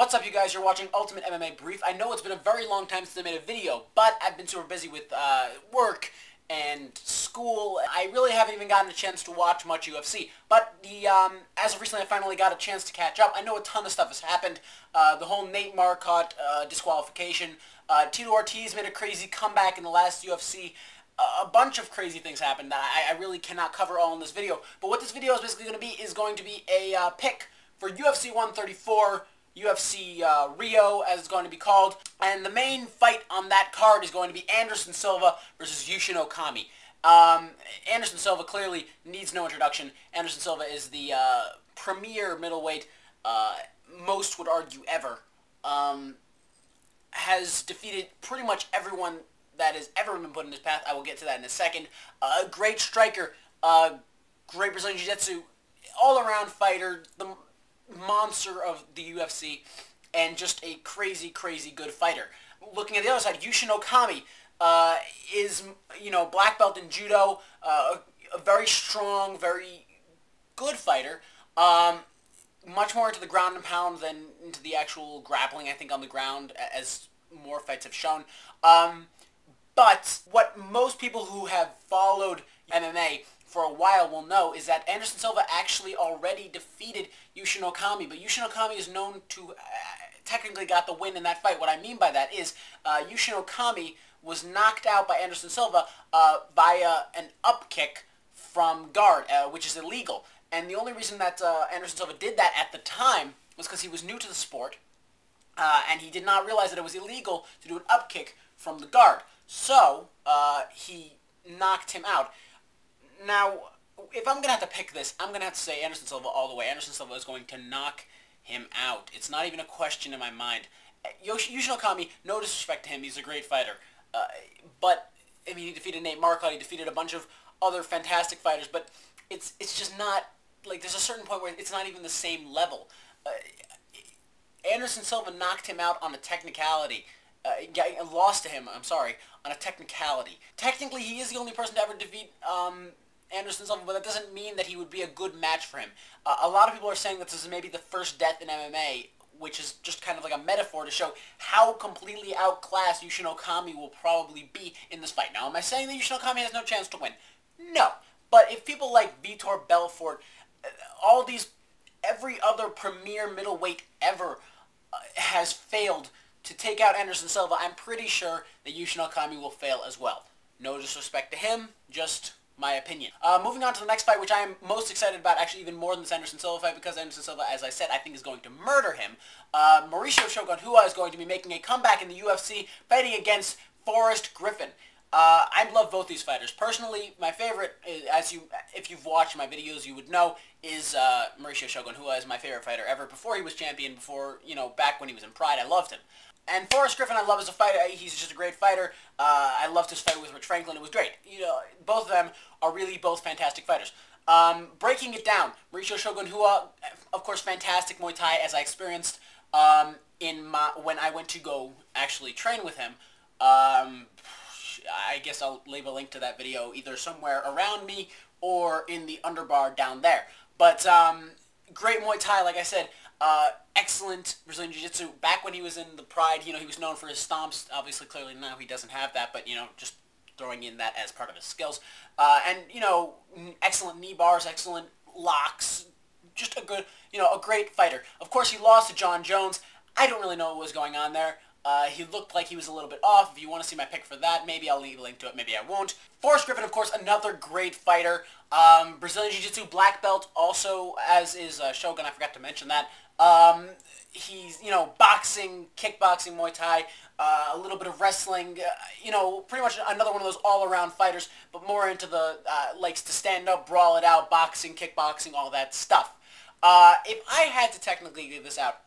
What's up, you guys? You're watching Ultimate MMA Brief. I know it's been a very long time since I made a video, but I've been super busy with work and school. I really haven't even gotten a chance to watch much UFC. But as of recently, I finally got a chance to catch up. I know a ton of stuff has happened. The whole Nate Marquardt disqualification. Tito Ortiz made a crazy comeback in the last UFC. A bunch of crazy things happened that I really cannot cover all in this video. But what this video is basically going to be a pick for UFC 134. UFC Rio, as it's going to be called. And the main fight on that card is going to be Anderson Silva versus Yushin Okami. Anderson Silva clearly needs no introduction. Anderson Silva is the premier middleweight, most would argue ever. Has defeated pretty much everyone that has ever been put in his path. I will get to that in a second. A great striker, great Brazilian Jiu-Jitsu, all-around fighter, the monster of the UFC, and just a crazy, crazy good fighter. Looking at the other side, Yushin Okami is, black belt in judo, a very strong, very good fighter. Much more into the ground and pound than into the actual grappling, I think, on the ground, as more fights have shown. But what most people who have followed MMA for a while will know is that Anderson Silva actually already defeated Yushin Okami, but Yushin Okami is known to technically got the win in that fight. What I mean by that is Yushin Okami was knocked out by Anderson Silva via an up kick from guard, which is illegal. And the only reason that Anderson Silva did that at the time was because he was new to the sport, and he did not realize that it was illegal to do an up kick from the guard. So he knocked him out. Now, if I'm going to have to pick this, I'm going to have to say Anderson Silva all the way. Anderson Silva is going to knock him out. It's not even a question in my mind. Yushin Okami, no disrespect to him, he's a great fighter. But, I mean, he defeated Nate Marquardt, he defeated a bunch of other fantastic fighters, but it's just not, like, there's a certain point where it's not even the same level. Anderson Silva knocked him out on a technicality. Lost to him, I'm sorry, on a technicality. Technically, he is the only person to ever defeat Anderson Silva, but that doesn't mean that he would be a good match for him. A lot of people are saying that this is maybe the first death in MMA, which is just kind of like a metaphor to show how completely outclassed Yushin Okami will probably be in this fight. Now, am I saying that Yushin Okami has no chance to win? No. But if people like Vitor Belfort, every other premier middleweight ever has failed to take out Anderson Silva, I'm pretty sure that Yushin Okami will fail as well. No disrespect to him, just my opinion. Moving on to the next fight, which I am most excited about, actually even more than this Anderson Silva fight, because Anderson Silva, as I said, I think is going to murder him. Mauricio Shogun Rua is going to be making a comeback in the UFC, fighting against Forrest Griffin. I love both these fighters. Personally, my favorite, if you've watched my videos, you would know, is Mauricio Shogun Rua is my favorite fighter ever. Before he was champion, back when he was in Pride, I loved him. And Forrest Griffin, I love as a fighter. He's just a great fighter. I loved his fight with Rich Franklin. It was great. Both of them are really both fantastic fighters. Breaking it down, Mauricio Shogun Rua, of course, fantastic Muay Thai, as I experienced when I went to go actually train with him. I guess I'll leave a link to that video either somewhere around me or in the underbar down there. But great Muay Thai, like I said. Excellent Brazilian Jiu-Jitsu. Back when he was in the Pride, he was known for his stomps. Obviously, clearly now he doesn't have that, but, just throwing in that as part of his skills. And, excellent knee bars, excellent locks. Just a good, a great fighter. Of course, he lost to John Jones. I don't really know what was going on there. He looked like he was a little bit off. If you want to see my pick for that, maybe I'll leave a link to it, maybe I won't. Forrest Griffin, of course, another great fighter. Brazilian Jiu-Jitsu black belt, also, as is Shogun, I forgot to mention that. He's, boxing, kickboxing, Muay Thai, a little bit of wrestling, pretty much another one of those all-around fighters, but more into the, likes to stand up, brawl it out, boxing, kickboxing, all that stuff. If I had to technically give this out,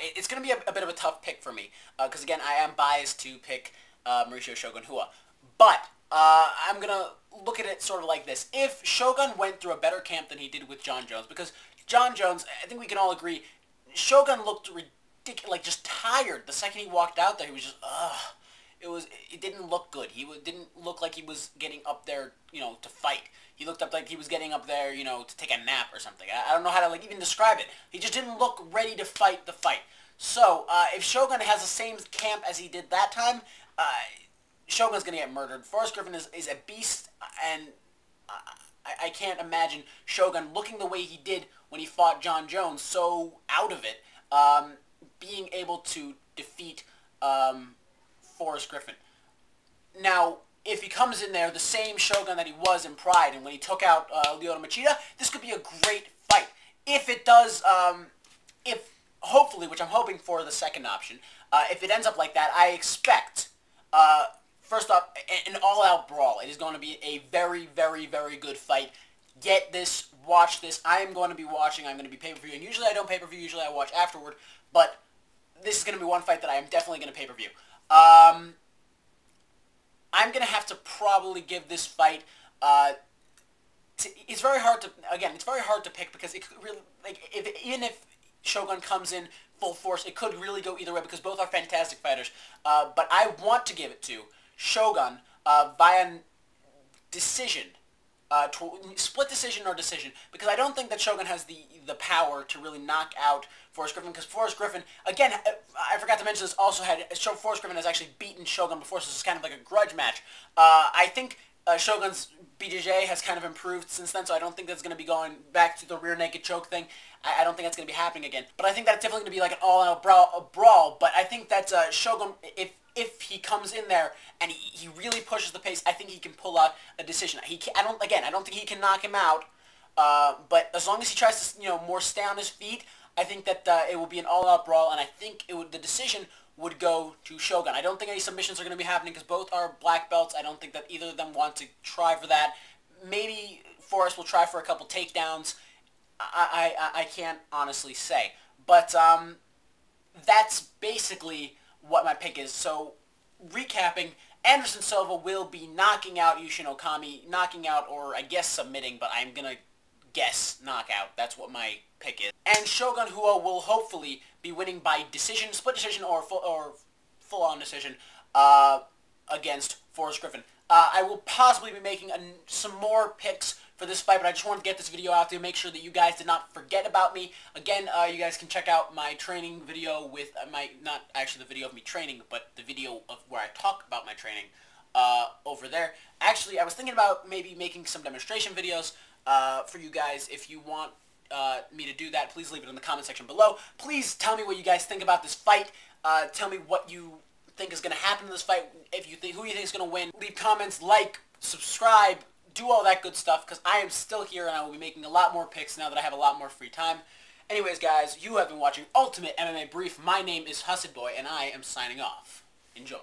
it's going to be a bit of a tough pick for me, because again, I am biased to pick Mauricio Shogun Rua. But I'm going to look at it sort of like this. If Shogun went through a better camp than he did with John Jones, because John Jones, I think we can all agree, Shogun looked ridiculous, like just tired. The second he walked out there, he was just, it didn't look good. He didn't look like he was getting up there, to fight. He looked up like he was getting up there, to take a nap or something. I don't know how to even describe it. He just didn't look ready to fight the fight. So, if Shogun has the same camp as he did that time, Shogun's going to get murdered. Forrest Griffin is a beast, and I can't imagine Shogun looking the way he did when he fought John Jones, so out of it, being able to defeat Forrest Griffin. Now, if he comes in there the same Shogun that he was in Pride, and when he took out Lyoto Machida, this could be a great fight. If it does, hopefully, which I'm hoping for the second option, if it ends up like that, I expect, first off, an all-out brawl. It is going to be a very, very, very good fight. Get this, watch this. I am going to be watching. I'm going to be pay-per-view. And usually I don't pay-per-view. Usually I watch afterward. But this is going to be one fight that I am definitely going to pay-per-view. I'm going to have to probably give this fight, it's very hard to, again, it's very hard to pick because it could really, like, even if Shogun comes in full force, it could really go either way because both are fantastic fighters. But I want to give it to Shogun via decision, split decision or decision, because I don't think that Shogun has the power to really knock out Forrest Griffin, because Forrest Griffin, again, I forgot to mention this, also had, Forrest Griffin has actually beaten Shogun before, so this is kind of like a grudge match. I think Shogun's BJJ has kind of improved since then, so I don't think that's going to be going back to the rear naked choke thing. I don't think that's going to be happening again. But I think that's definitely going to be like an all-out brawl. But I think that Shogun, if he comes in there and he really pushes the pace, I think he can pull out a decision. I don't think he can knock him out. But as long as he tries to, more stay on his feet, I think that it will be an all-out brawl, and I think the decision would go to Shogun. I don't think any submissions are going to be happening because both are black belts. I don't think that either of them want to try for that. Maybe Forrest will try for a couple takedowns. I can't honestly say. But that's basically what my pick is. So, recapping, Anderson Silva will be knocking out Yushin Okami, knocking out, or I guess submitting, but I'm going to guess knockout. That's what my pick is. And Shogun Rua will hopefully be winning by decision, split decision, or full-on decision against Forrest Griffin. I will possibly be making some more picks for this fight, but I just wanted to get this video out to make sure that you guys did not forget about me. Again, you guys can check out my training video with not actually the video of me training, but the video of where I talk about my training over there. Actually, I was thinking about maybe making some demonstration videos for you guys. If you want me to do that, please leave it in the comment section below. Please tell me what you guys think about this fight. Tell me what you think is going to happen in this fight. If you think who you think is going to win, leave comments, like, subscribe, do all that good stuff, because I am still here and I will be making a lot more picks now that I have a lot more free time. Anyways, guys, you have been watching Ultimate MMA Brief. My name is Hussid Boy, and I am signing off. Enjoy.